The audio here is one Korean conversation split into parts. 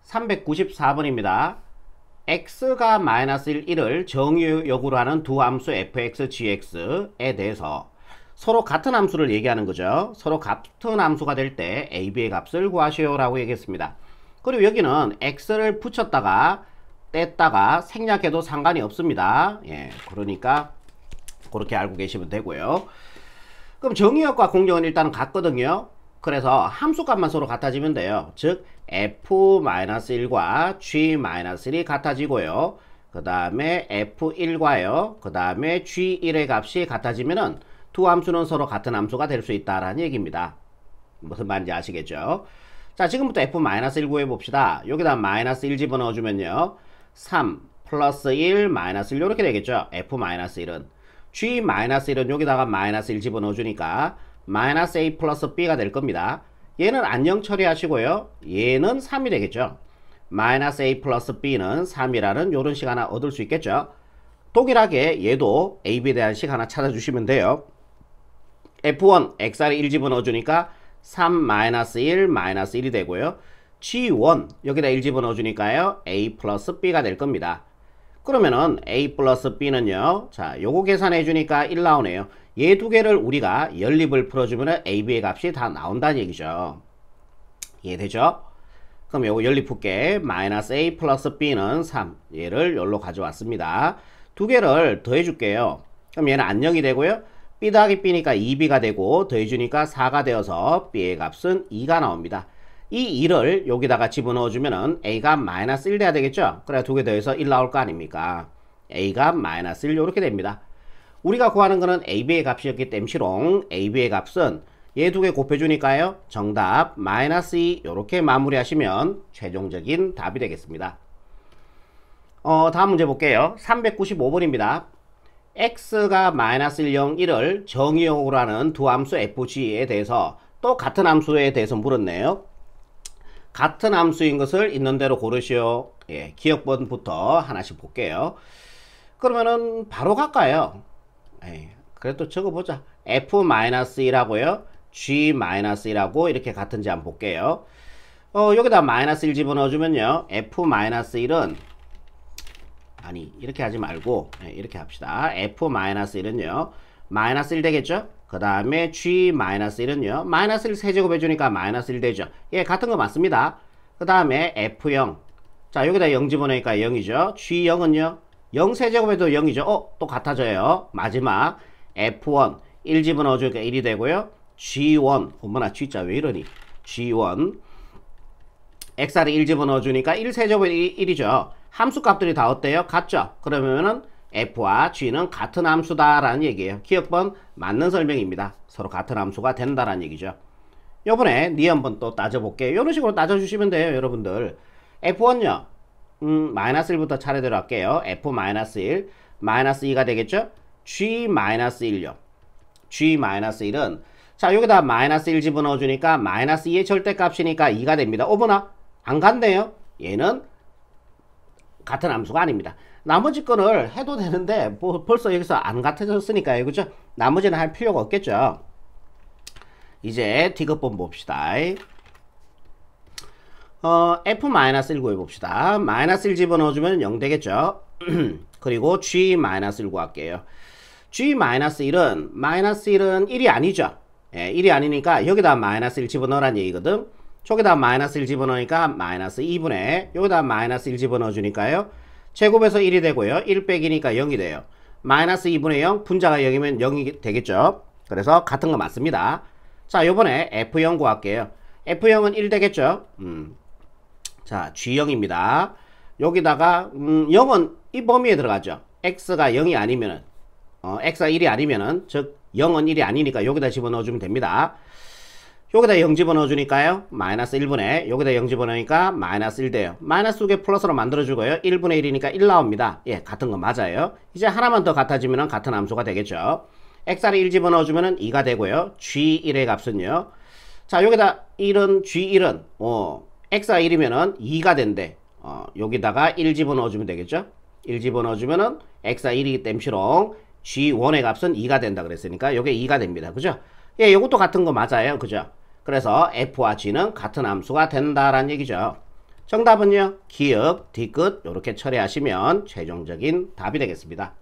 394번입니다. x가 마이너스 1을 정의역으로 하는 두 함수 fx, gx에 대해서 서로 같은 함수를 얘기하는 거죠. 서로 같은 함수가 될 때 a, b의 값을 구하시오 라고 얘기했습니다. 그리고 여기는 x를 붙였다가 뗐다가 생략해도 상관이 없습니다. 예, 그러니까 그렇게 알고 계시면 되고요. 그럼 정의역과 공역은 일단 같거든요. 그래서 함수값만 서로 같아지면 돼요. 즉 f-1과 g-1이 같아지고요. 그 다음에 f1과요. 그 다음에 g1의 값이 같아지면은 두 함수는 서로 같은 함수가 될 수 있다라는 얘기입니다. 무슨 말인지 아시겠죠? 자, 지금부터 f-1 구해봅시다. 여기다 마이너스 1 집어넣어주면요. 3 플러스 1 마이너스 1 이렇게 되겠죠. f-1은 g-1은 여기다가 마이너스 1 집어넣어주니까 마이너스 a 플러스 b가 될 겁니다. 얘는 안녕 처리하시고요. 얘는 3이 되겠죠. 마이너스 a 플러스 b는 3이라는 요런 식 하나 얻을 수 있겠죠. 동일하게 얘도 a, b에 대한 식 하나 찾아주시면 돼요. f1 xr에 1 집어넣어주니까 3 마이너스 1 마이너스 1이 되고요. g1 여기다 1 집어넣어주니까요. a 플러스 b가 될 겁니다. 그러면은 a 플러스 b는요. 자, 요거 계산해 주니까 1 나오네요. 얘 두 개를 우리가 연립을 풀어주면 a, b의 값이 다 나온다는 얘기죠. 이해되죠? 그럼 요거 연립 풀게. 마이너스 a 플러스 b는 3. 얘를 여기로 가져왔습니다. 두 개를 더해 줄게요. 그럼 얘는 안녕이 되고요. b 더하기 b니까 2b가 되고 더해주니까 4가 되어서 b의 값은 2가 나옵니다. 이 2를 여기다가 집어넣어주면은 a가 마이너스 1 돼야 되겠죠? 그래 두 개 더해서 1 나올 거 아닙니까? a가 마이너스 1 이렇게 됩니다. 우리가 구하는 거는 ab의 값이었기 때문에 ab의 값은 얘 두 개 곱해주니까요. 정답 마이너스 2 이렇게 마무리하시면 최종적인 답이 되겠습니다. 다음 문제 볼게요. 395번입니다. x가 마이너스 1, 0, 1을 정의역으로 하는 두 함수 fg에 대해서 또 같은 함수에 대해서 물었네요. 같은 함수인 것을 있는 대로 고르시오. 예, 기억번부터 하나씩 볼게요. 그러면은 바로 갈까요? 예, 그래도 적어보자. f-1하고요. g-1하고 이렇게 같은지 한번 볼게요. 여기다 마이너스 1 집어넣어주면요. f-1은 아니 이렇게 하지 말고 이렇게 합시다. f-1은요. 마이너스 1 되겠죠? 그 다음에 g-1은요. 마이너스 1 세제곱 해주니까 마이너스 1 되죠. 예, 같은 거 맞습니다. 그 다음에 f0. 자, 여기다 0 집어넣으니까 0이죠. g0은요. 0 세제곱해도 0이죠. 또 같아져요. 마지막 f1 1 집어넣어주니까 1이 되고요. g1 어머나 g자 왜 이러니. g1 xr에 1 집어넣어주니까 1 세제곱에 1이죠. 함수값들이 다 어때요? 같죠? 그러면은 f와 g는 같은 함수다 라는 얘기예요. 기억번 맞는 설명입니다. 서로 같은 함수가 된다라는 얘기죠. 요번에 니 한번 또 따져볼게요. 이런 식으로 따져주시면 돼요. 여러분들 f1요. 마이너스 1부터 차례대로 할게요. f-1 마이너스 2가 되겠죠? g-1요. g-1은 자, 여기다 마이너스 1 집어넣어주니까 마이너스 2의 절대값이니까 2가 됩니다. 어머나 안 같네요. 얘는 같은 함수가 아닙니다. 나머지 거를 해도 되는데 뭐 벌써 여기서 안 같아졌으니까요. 그죠? 나머지는 할 필요가 없겠죠. 이제 D급번 봅시다. f-1 구해봅시다. 마이너스 1 집어넣어주면 0 되겠죠. 그리고 g-1 구할게요. g-1은 마이너스 1은 1이 아니죠. 예, 1이 아니니까 여기다 마이너스 1 집어넣으란 얘기거든. 저기다 마이너스 1 집어넣으니까 마이너스 2분의 여기다 마이너스 1 집어넣어주니까요. 제곱해서 1이 되고요. 1 빼기니까 0이 돼요. 마이너스 2분의 0 분자가 0이면 0이 되겠죠. 그래서 같은 거 맞습니다. 자, 요번에 f0 구할게요. f0은 1 되겠죠. 자, g0입니다. 여기다가 0은 이 범위에 들어가죠. x가 0이 아니면은 x가 1이 아니면은 즉 0은 1이 아니니까 여기다 집어넣어주면 됩니다. 여기다 0 집어넣어주니까요. 마이너스 1분의 여기다 0 집어넣으니까 마이너스 1 돼요. 마이너스 2개 플러스로 만들어주고요. 1분의 1이니까 1 나옵니다. 예, 같은 거 맞아요. 이제 하나만 더 같아지면 같은 함수가 되겠죠. xr에 1 집어넣어주면 2가 되고요. g1의 값은요. 자, 여기다 1은 g1은 x가 1이면 2가 된대. 여기다가 1 집어넣어주면 되겠죠. 1 집어넣어주면 x가 1이기 때문에 g1의 값은 2가 된다 그랬으니까 요게 2가 됩니다. 그죠? 예, 요것도 같은 거 맞아요. 그죠? 그래서 f와 g는 같은 함수가 된다라는 얘기죠. 정답은요, 기역, 뒤끝 이렇게 처리하시면 최종적인 답이 되겠습니다.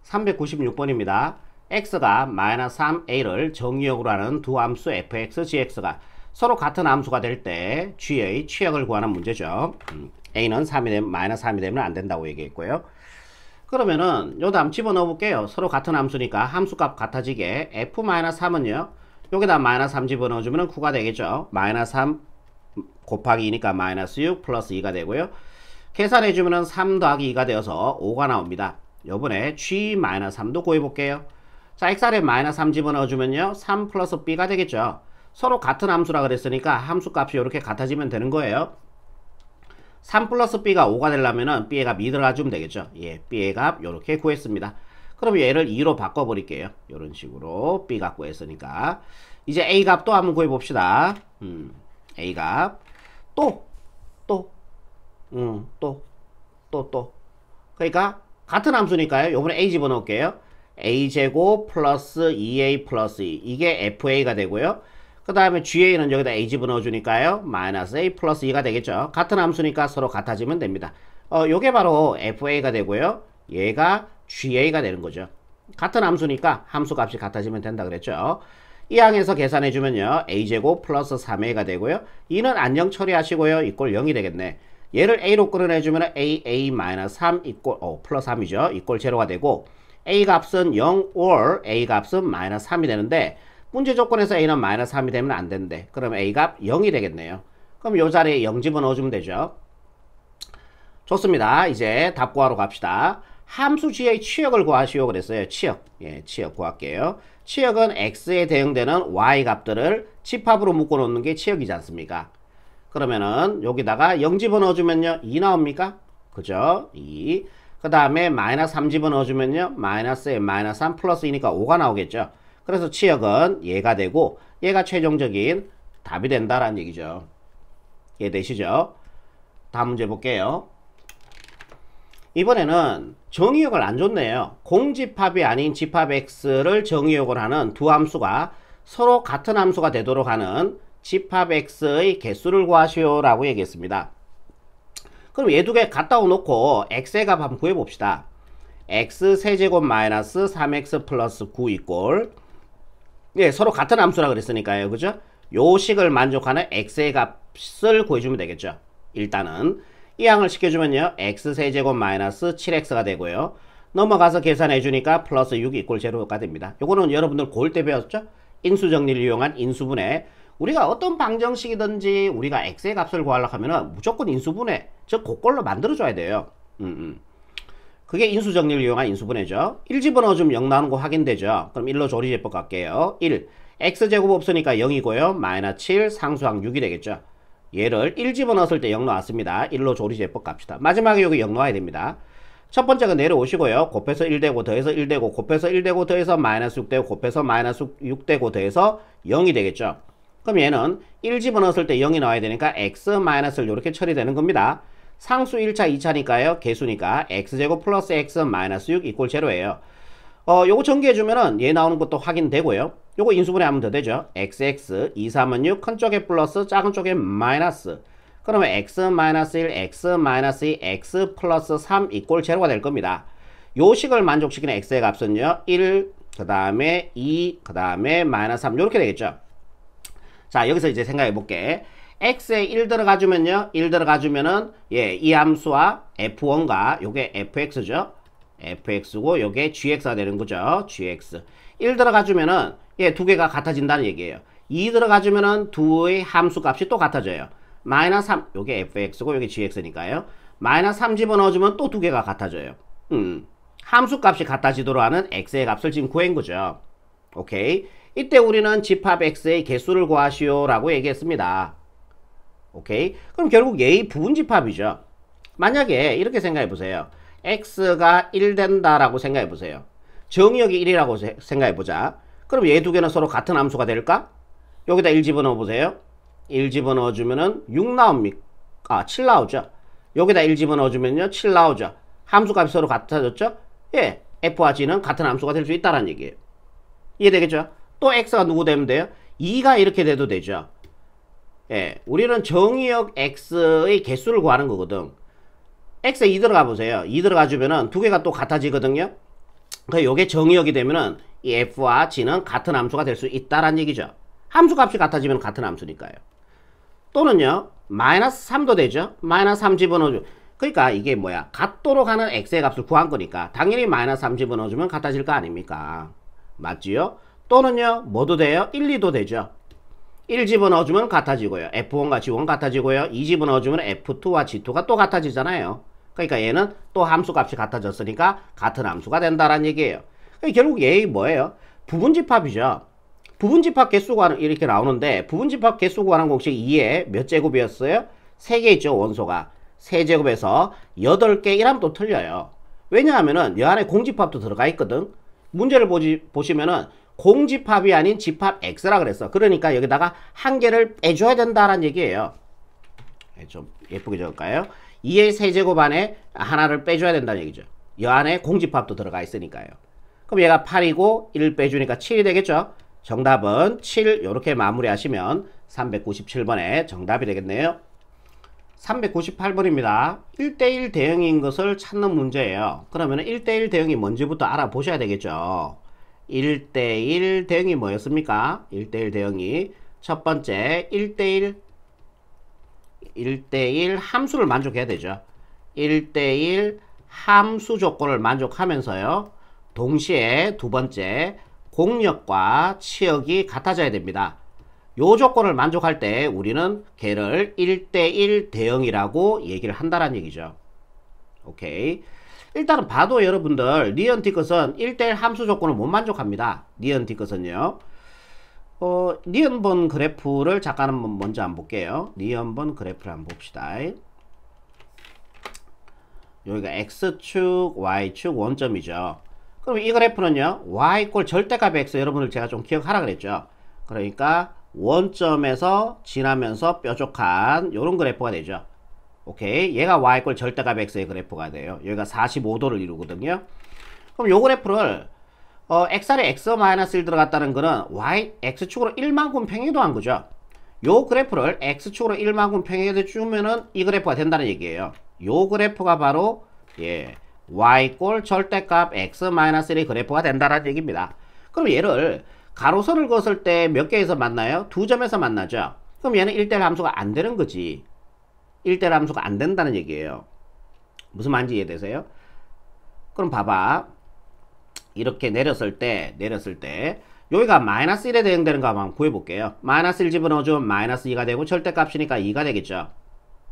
396번입니다. x가 마이너스 3a를 정의역으로 하는 두 함수 fx, gx가 서로 같은 함수가 될 때 g의 취역을 구하는 문제죠. a는 3이 되면, 마이너스 3이 되면 안 된다고 얘기했고요. 그러면은 요 다음 집어넣어 볼게요. 서로 같은 함수니까 함수값 같아지게 f-3은요 여기다 마이너스 3 집어넣어 주면 9가 되겠죠. 마이너스 3 곱하기 2니까 마이너스 6 플러스 2가 되고요. 계산해 주면은 3 더하기 2가 되어서 5가 나옵니다. 요번에 g-3도 구해 볼게요. 자, x 아래 마이너스 3 집어넣어 주면요 3 플러스 b가 되겠죠. 서로 같은 함수라 그랬으니까 함수값이 이렇게 같아지면 되는 거예요. 3 플러스 b가 5가 되려면은 b의 값 2 들어가 주면 되겠죠. 예, b의 값 요렇게 구했습니다. 그럼 얘를 2로 바꿔 버릴게요. 요런 식으로 b 값 구했으니까 이제 a 값도 한번 구해 봅시다. a 값 또 그러니까 같은 함수니까요. 요번에 a 집어넣을게요. a제곱 플러스 2a 플러스 2 이게 fa가 되고요. 그 다음에 ga는 여기다 a 집어넣어 주니까요 마이너스 a 플러스 2가 되겠죠. 같은 함수니까 서로 같아지면 됩니다. 요게 바로 fa가 되고요, 얘가 ga가 되는 거죠. 같은 함수니까 함수값이 같아지면 된다 그랬죠. 이 항에서 계산해 주면요 a제곱 플러스 3a가 되고요, 2는 안정 처리하시고요 이꼴 0이 되겠네. 얘를 a로 끌어내 주면 a 마이너스 3 이꼴 플러스 3이죠. 이꼴 제로가 되고 a 값은 0 or a 값은 마이너스 3이 되는데 문제 조건에서 a는 마이너스 3이 되면 안 되는데 그럼 a 값 0이 되겠네요. 그럼 요 자리에 0 집어넣어 주면 되죠. 좋습니다. 이제 답 구하러 갑시다. 함수 g의 취역을 구하시오 그랬어요. 취역. 예, 취역 구할게요. 취역은 x에 대응되는 y 값들을 집합으로 묶어 놓는 게 취역이지 않습니까? 그러면은 여기다가 0 집어넣어 주면요 2 나옵니까? 그죠? 2. 그 다음에 마이너스 3 집어넣어 주면요 마이너스에 마이너스 3 플러스 2니까 5가 나오겠죠. 그래서 취역은 얘가 되고 얘가 최종적인 답이 된다라는 얘기죠. 이해되시죠? 다음 문제 볼게요. 이번에는 정의역을 안 줬네요. 공집합이 아닌 집합 x를 정의역을 하는 두 함수가 서로 같은 함수가 되도록 하는 집합 x의 개수를 구하시오 라고 얘기했습니다. 그럼 얘 두 개 갖다 놓고 x의 값 한번 구해봅시다. x 세제곱 마이너스 3x 플러스 9 이꼴, 예, 서로 같은 함수라 그랬으니까요. 그죠? 요 식을 만족하는 x의 값을 구해주면 되겠죠. 일단은 이 항을 시켜주면요 x 세제곱 마이너스 7x가 되고요. 넘어가서 계산해 주니까 플러스 6 이꼴 제로가 됩니다. 요거는 여러분들 고1 때 배웠죠? 인수정리를 이용한 인수분해. 우리가 어떤 방정식이든지 우리가 x의 값을 구하려고 하면은 무조건 인수분해, 즉 그걸로 만들어줘야 돼요. 그게 인수정리를 이용한 인수분해죠. 1 집어넣어주면 0 나오는 거 확인되죠. 그럼 1로 조리제법 갈게요. 1. x제곱 없으니까 0이고요. 마이너스 7 상수항 6이 되겠죠. 얘를 1 집어넣었을 때 0 나왔습니다. 1로 조리제법 갑시다. 마지막에 여기 0 나와야 됩니다. 첫 번째가 내려오시고요. 곱해서 1되고 더해서 1되고 곱해서 1되고 더해서 마이너스 6되고 곱해서 마이너스 6되고 더해서 0이 되겠죠. 그럼 얘는 1 집어넣었을 때 0이 나와야 되니까 x 마이너스를 이렇게 처리되는 겁니다. 상수 1차 2차니까요. 개수니까 x제곱 플러스 x 마이너스 6 이꼴 제로예요. 요거 전개해주면은 얘 나오는 것도 확인되고요. 요거 인수분해 하면 더 되죠. xx 2, 3은 6, 큰 쪽에 플러스 작은 쪽에 마이너스. 그러면 x 마이너스 1, x 마이너스 2, x 플러스 3 이꼴 제로가 될 겁니다. 요 식을 만족시키는 x의 값은요 1, 그 다음에 2, 그 다음에 마이너스 3 요렇게 되겠죠. 자, 여기서 이제 생각해 볼게. x에 1 들어가주면요 1 들어가주면은 예, 이 함수와 f1과 요게 fx죠. fx고 요게 gx가 되는 거죠. gx 1 들어가주면은 예, 두 개가 같아진다는 얘기예요. 2 들어가주면은 두의 함수 값이 또 같아져요. 마이너스 3 요게 fx고 요게 gx니까요. 마이너스 3 집어넣어주면 또 두 개가 같아져요. 함수 값이 같아지도록 하는 x의 값을 지금 구한 거죠. 오케이. 이때 우리는 집합 x의 개수를 구하시오 라고 얘기했습니다. 오케이. 그럼 결국 얘의 부분집합이죠. 만약에 이렇게 생각해 보세요. x가 1 된다라고 생각해 보세요. 정의역이 1이라고 생각해 보자. 그럼 얘 두 개는 서로 같은 함수가 될까? 여기다 1 집어넣어 보세요. 1 집어넣어 주면은 6 나옵니까? 아, 7 나오죠. 여기다 1 집어넣어 주면요 7 나오죠. 함수값이 서로 같아졌죠? 예, f와 g는 같은 함수가 될 수 있다는 얘기예요. 이해되겠죠? 또 x가 누구 되면 돼요? 2가 이렇게 돼도 되죠. 예, 우리는 정의역 x의 개수를 구하는 거거든. x에 2 들어가 보세요. 2 들어가 주면은 두 개가 또 같아지거든요. 그 요게 정의역이 되면은 이 f와 g는 같은 함수가 될 수 있다라는 얘기죠. 함수 값이 같아지면 같은 함수니까요. 또는요, 마이너스 3도 되죠. 마이너스 3 집어넣어주면, 그러니까 이게 뭐야, 같도록 하는 x의 값을 구한 거니까 당연히 마이너스 3 집어넣어주면 같아질 거 아닙니까? 맞지요? 또는요, 뭐도 돼요? 1, 2도 되죠. 1 집어넣어주면 같아지고요. F1과 G1 같아지고요. 2 집어넣어주면 F2와 G2가 또 같아지잖아요. 그러니까 얘는 또 함수 값이 같아졌으니까 같은 함수가 된다라는 얘기예요. 그러니까 결국 얘 뭐예요? 부분집합이죠. 부분집합 개수 구하는, 이렇게 나오는데, 부분집합 개수 구하는 공식 2에 몇 제곱이었어요? 3개 있죠, 원소가. 3제곱에서 8개 이라면 또 틀려요. 왜냐하면은 이 안에 공집합도 들어가 있거든. 문제를 보시면은 공집합이 아닌 집합 x라 그랬어. 그러니까 여기다가 한 개를 빼줘야 된다라는 얘기예요. 좀 예쁘게 적을까요? 2의 세제곱 안에 하나를 빼줘야 된다는 얘기죠. 이 안에 공집합도 들어가 있으니까요. 그럼 얘가 8이고 1을 빼주니까 7이 되겠죠. 정답은 7, 이렇게 마무리하시면 397번에 정답이 되겠네요. 398번입니다. 1대1 대응인 것을 찾는 문제예요. 그러면 1대1 대응이 뭔지부터 알아보셔야 되겠죠. 1대1 대응이 뭐였습니까? 1대1 대응이 첫 번째 1대1 함수를 만족해야 되죠. 1대1 함수 조건을 만족하면서요. 동시에 두 번째 공역과 치역이 같아져야 됩니다. 요 조건을 만족할 때 우리는 걔를 1대1 대응이라고 얘기를 한다는 얘기죠. 오케이. 일단은 봐도 여러분들 니은티컷은 1대1 함수 조건을 못 만족합니다. 니은티컷은요. 니은번 그래프를 잠깐 먼저 한번 볼게요. 니은번 그래프를 한번 봅시다. 여기가 x축, y축 원점이죠. 그럼 이 그래프는요. y 꼴 절대값 x, 여러분들 제가 좀 기억하라 그랬죠. 그러니까 원점에서 지나면서 뾰족한 요런 그래프가 되죠. 오케이. 얘가 y 꼴 절대값 x의 그래프가 돼요. 여기가 45도를 이루거든요. 그럼 요 그래프를 x알에 x-1 들어갔다는 거는 x축으로 1만큼 평행이동한 거죠. 요 그래프를 x축으로 1만큼 평행해 주면은 이 그래프가 된다는 얘기예요. 요 그래프가 바로 y꼴 절대값 x-1의 그래프가 된다는 얘기입니다. 그럼 얘를 가로선을 그었을 때 몇 개에서 만나요? 두 점에서 만나죠. 그럼 얘는 1대1 함수가 안 되는 거지. 1대1 함수가 안 된다는 얘기예요. 무슨 말인지 이해되세요? 그럼 봐봐. 이렇게 내렸을 때 여기가 마이너스 1에 대응되는 거 한번 구해볼게요. 마이너스 1 집어넣어주면 마이너스 2가 되고 절대값이니까 2가 되겠죠.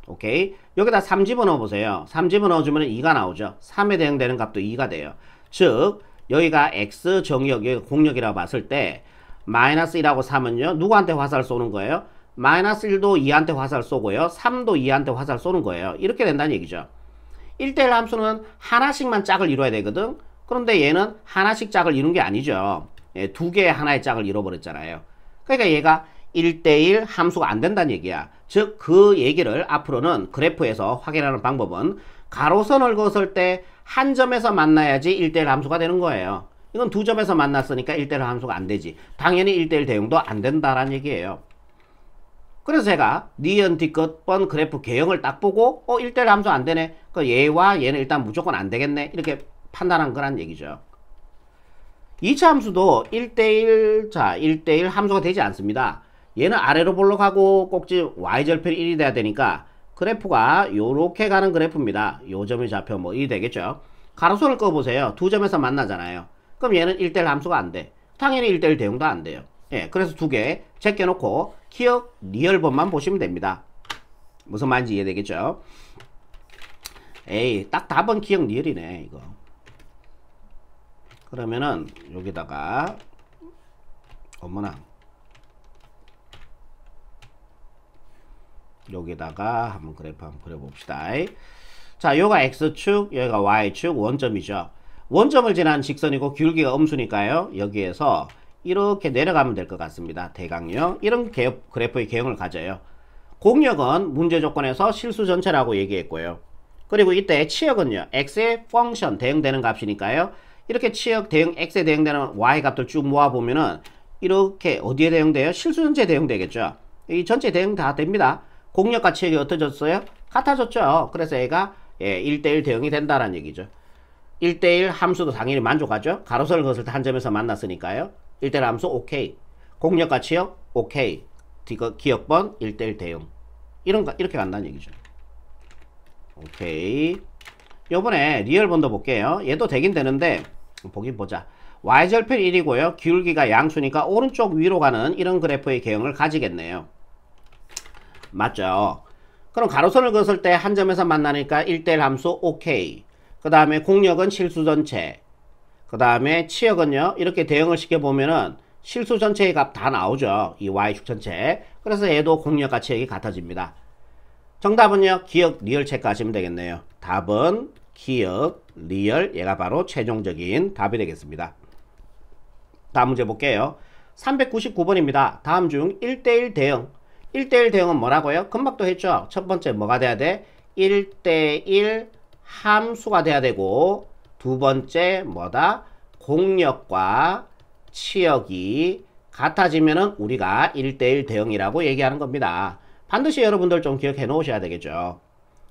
오케이. 여기다 3 집어넣어보세요. 3 집어넣어주면 2가 나오죠. 3에 대응되는 값도 2가 돼요. 즉 여기가 x 정의역, 여기가 공역이라고 봤을 때 마이너스 1하고 3은요. 누구한테 화살 쏘는 거예요? 마이너스 1도 2한테 화살 쏘고요. 3도 2한테 화살 쏘는 거예요. 이렇게 된다는 얘기죠. 1대1 함수는 하나씩만 짝을 이뤄야 되거든. 그런데 얘는 하나씩 짝을 이룬 게 아니죠. 예, 두 개의 하나의 짝을 이뤄버렸잖아요. 그러니까 얘가 1대1 함수가 안 된다는 얘기야. 즉 그 얘기를 앞으로는 그래프에서 확인하는 방법은 가로선을 그었을 때 한 점에서 만나야지 1대1 함수가 되는 거예요. 이건 두 점에서 만났으니까 1대1 함수가 안 되지. 당연히 1대1 대응도 안 된다라는 얘기예요. 그래서 제가 니은티컷번 그래프 개형을 딱 보고 1대1 함수 안 되네. 그 얘와 얘는 일단 무조건 안 되겠네. 이렇게 판단한 거란 얘기죠. 2차 함수도 1대1, 자, 1대1 함수가 되지 않습니다. 얘는 아래로 볼록하고 꼭지 y절편 1이 돼야 되니까 그래프가 요렇게 가는 그래프입니다. 요 점이 좌표 뭐 1이 되겠죠. 가로선을 그어보세요. 두 점에서 만나잖아요. 그럼 얘는 1대1 함수가 안 돼. 당연히 1대1 대응도 안 돼요. 예, 그래서 두 개 제껴놓고 기억 리얼번만 보시면 됩니다. 무슨 말인지 이해되겠죠? 에이, 딱 답은 기억 리얼이네, 이거. 그러면은 여기다가 어머나 여기다가 한번 그래프 한번 그려봅시다. 자, 요가 x축, 여기가 y축 원점이죠. 원점을 지난 직선이고 기울기가 음수니까요. 여기에서 이렇게 내려가면 될 것 같습니다. 대각역. 이런 그래프의 개형을 가져요. 공역은 문제 조건에서 실수 전체라고 얘기했고요. 그리고 이때 치역은요. x의 펑션 대응되는 값이니까요. 이렇게 치역 대응 x에 대응되는 y 값들 쭉 모아보면은 이렇게 어디에 대응돼요? 실수 전체에 대응되겠죠. 이 전체 대응 다 됩니다. 공력과 치역이 어떠졌어요? 같아졌죠. 그래서 얘가 1대1 대응이 된다는 얘기죠. 1대1 함수도 당연히 만족하죠. 가로선을 그었을 때 한 점에서 만났으니까요. 1대1 함수 오케이. 공력과 치역 오케이. 기억번 1대1 대응. 이렇게 간다는 얘기죠. 오케이. 요번에 리얼번도 볼게요. 얘도 되긴 되는데 보긴 보자. y절편 1이고요. 기울기가 양수니까 오른쪽 위로 가는 이런 그래프의 개형을 가지겠네요. 맞죠? 그럼 가로선을 그었을 때 한 점에서 만나니까 1대1 함수 오케이. 그 다음에 공력은 실수 전체. 그 다음에 치역은요. 이렇게 대응을 시켜보면은 실수 전체의 값 다 나오죠. 이 y축 전체. 그래서 얘도 공력과 치역이 같아집니다. 정답은요. 기억, 리얼 체크하시면 되겠네요. 답은 기억, 리얼, 얘가 바로 최종적인 답이 되겠습니다. 다음 문제 볼게요. 399번입니다. 다음 중 1대1 대응. 1대1 대응은 뭐라고요? 금방 또 했죠. 첫 번째 뭐가 돼야 돼? 1대1 함수가 돼야 되고, 두 번째 뭐다? 공력과 치역이 같아지면은 우리가 1대1 대응이라고 얘기하는 겁니다. 반드시 여러분들 좀 기억해 놓으셔야 되겠죠.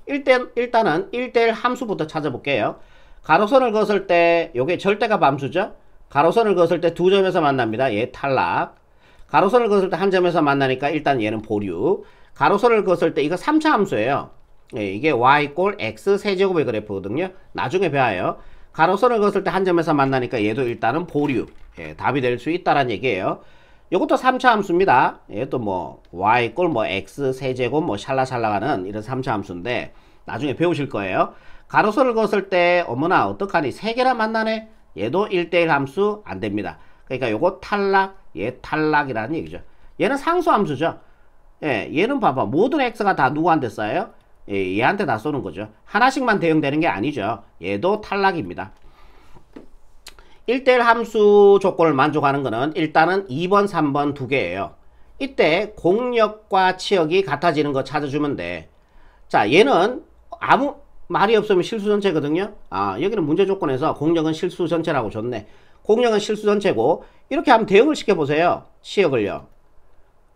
일단은 1대1 함수부터 찾아볼게요. 가로선을 그었을 때 요게 절대값 함수죠. 가로선을 그었을 때 두 점에서 만납니다. 얘 탈락. 가로선을 그었을 때 한 점에서 만나니까 일단 얘는 보류. 가로선을 그었을 때 이거 3차 함수예요. 이게 y 꼴 x 세제곱의 그래프거든요. 나중에 배워요. 가로선을 그었을 때 한 점에서 만나니까 얘도 일단은 보류. 답이 될 수 있다라는 얘기예요. 이것도 3차 함수입니다. 얘도 뭐 y 꼴 뭐 x 세제곱 뭐 샬라샬라가는 이런 3차 함수인데 나중에 배우실 거예요. 가로선을 그었을 때 어머나 어떡하니 3개나 만나네. 얘도 1대1 함수 안 됩니다. 그러니까 요거 탈락, 얘 탈락이라는 얘기죠. 얘는 상수 함수죠. 얘는 봐봐. 모든 x가 다 누구한테 쌓여요? 얘한테 다 쏘는 거죠. 하나씩만 대응되는 게 아니죠. 얘도 탈락입니다. 1대1 함수 조건을 만족하는 거는 일단은 2번, 3번 두 개예요. 이때 공력과 치역이 같아지는 거 찾아주면 돼. 자, 얘는 아무 말이 없으면 실수 전체거든요. 여기는 문제 조건에서 공력은 실수 전체라고 줬네. 공력은 실수 전체고 이렇게 하면 대응을 시켜보세요. 치역을요.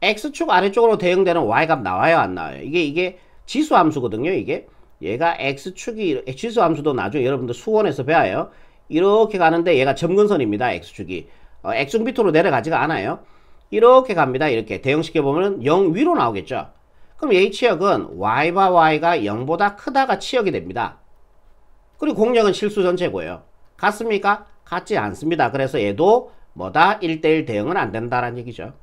x축 아래쪽으로 대응되는 y값 나와요, 안 나와요? 이게 지수 함수거든요. 이게 얘가 x축이 지수 함수도 나중에 여러분들 수원에서 배워요. 이렇게 가는데 얘가 점근선입니다. x축이 x축 밑으로 내려가지가 않아요. 이렇게 갑니다. 이렇게 대응시켜보면 0 위로 나오겠죠. 그럼 얘의 치역은 y와 y가 0보다 크다가 치역이 됩니다. 그리고 공력은 실수 전체고요. 같습니까? 같지 않습니다. 그래서 얘도 뭐다? 1대1 대응은 안 된다라는 얘기죠.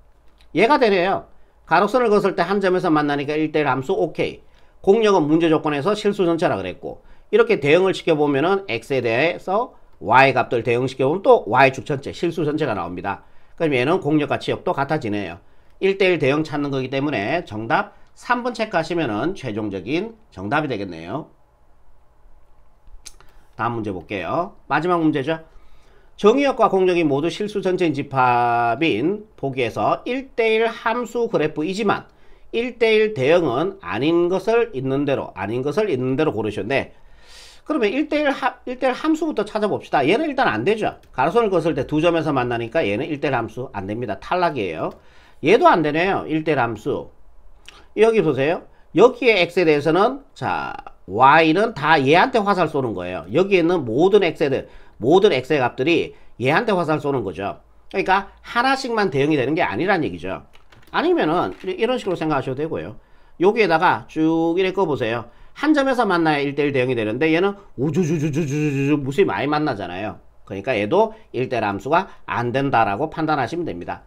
얘가 되네요. 가로선을 그었을 때 한 점에서 만나니까 1대1 함수 오케이. 공력은 문제 조건에서 실수 전체라 그랬고 이렇게 대응을 시켜보면은 x에 대해서 y 값들 대응시켜보면 또 y축 전체, 실수 전체가 나옵니다. 그럼 얘는 공력과 치역도 같아지네요. 1대1 대응 찾는 거기 때문에 정답 3번 체크하시면은 최종적인 정답이 되겠네요. 다음 문제 볼게요. 마지막 문제죠. 정의역과 공력이 모두 실수 전체인 집합인 보기에서 1대1 함수 그래프이지만 1대1 대응은 아닌 것을 있는 대로 고르셨네. 그러면 1대1 함수부터 찾아봅시다. 얘는 일단 안 되죠. 가로선을 그었을 때 두 점에서 만나니까 얘는 1대1 함수 안 됩니다. 탈락이에요. 얘도 안 되네요. 1대1 함수. 여기 보세요. 여기에 x에 대해서는 자 y는 다 얘한테 화살 쏘는 거예요. 여기에 있는 모든 x의 값들이 얘한테 화살 쏘는 거죠. 그러니까 하나씩만 대응이 되는 게 아니란 얘기죠. 아니면은 이런 식으로 생각하셔도 되고요. 여기에다가 쭉 이렇게 꺼보세요. 한 점에서 만나야 1대1 대응이 되는데 얘는 우주주주주주주 무수히 많이 만나잖아요. 그러니까 얘도 1대1 함수가 안 된다라고 판단하시면 됩니다.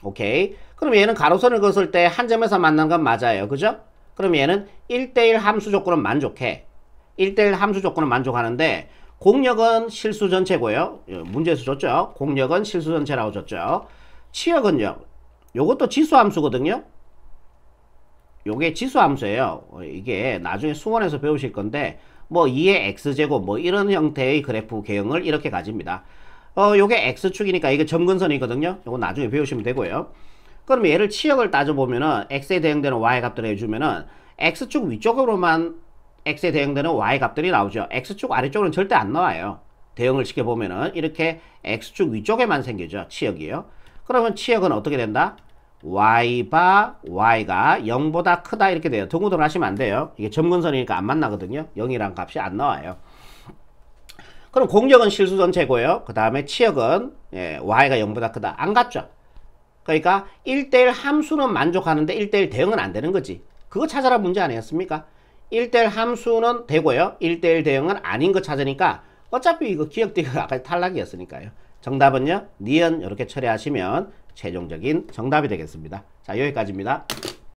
오케이. 그럼 얘는 가로선을 그었을 때 한 점에서 만난 건 맞아요. 그죠? 그럼 얘는 1대1 함수 조건은 만족해. 1대1 함수 조건은 만족하는데 공력은 실수 전체고요. 문제에서 줬죠. 공력은 실수 전체라고 줬죠. 치역은요. 요것도 지수 함수거든요. 요게 지수 함수예요. 이게 나중에 수원에서 배우실 건데 뭐 2의 x제곱 뭐 이런 형태의 그래프 개형을 이렇게 가집니다. 요게 x축이니까 이게 점근선이거든요. 요거 나중에 배우시면 되고요. 그럼 얘를 치역을 따져보면은 x에 대응되는 y 값들을 해주면은 x축 위쪽으로만 x에 대응되는 y 값들이 나오죠. x축 아래쪽으로는 절대 안 나와요. 대응을 시켜보면은 이렇게 x축 위쪽에만 생기죠. 치역이요. 그러면 치역은 어떻게 된다? y 바 y가 0보다 크다 이렇게 돼요. 등호도로 하시면 안 돼요. 이게 점근선이니까 안 만나거든요. 0이란 값이 안 나와요. 그럼 공역은 실수 전체고요. 그 다음에 치역은 y가 0보다 크다. 안 같죠? 그러니까 1대1 함수는 만족하는데 1대1 대응은 안 되는 거지. 그거 찾아라 문제 아니었습니까? 1대1 함수는 되고요. 1대1 대응은 아닌 거 찾으니까 어차피 이거 기억되기가 아까 탈락이었으니까요. 정답은요. 니은 이렇게 처리하시면 최종적인 정답이 되겠습니다. 자, 여기까지입니다.